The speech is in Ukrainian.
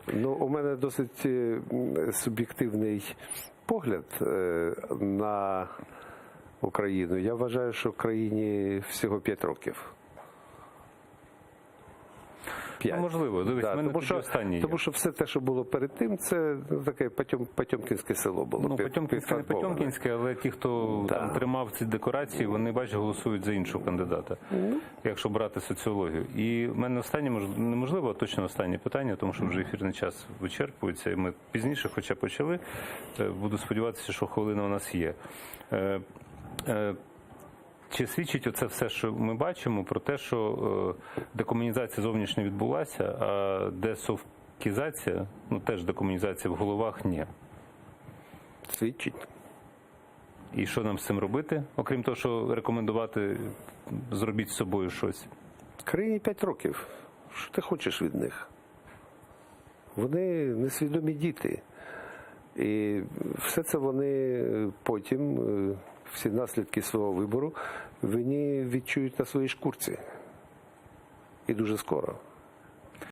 Ну, у мене досить суб'єктивний погляд на Україну. Я вважаю, що Україні всього 5 років. 5. Ну, можливо, дивись, в мене тому що все те, що було перед тим, це таке Потьомкінське село було. Ну, Потьомкінське не Потьомкінське, але ті, хто там тримав ці декорації, вони, бачиш, голосують за іншого кандидата, якщо брати соціологію. І в мене останнє, неможливо, а точно останнє питання, тому що вже ефірний час вичерпується, і ми пізніше, хоча почали, буду сподіватися, що хвилина у нас є. Чи свідчить оце все, що ми бачимо, про те, що декомунізація зовнішня відбулася, а десовкізація, ну теж декомунізація в головах, ні? Свідчить. І що нам з цим робити? Окрім того, що рекомендувати, зробіть з собою щось. Країні 5 років. Що ти хочеш від них? Вони несвідомі діти. І все це вони потім, всі наслідки свого вибору, вони відчують на своїй шкурці. І дуже скоро.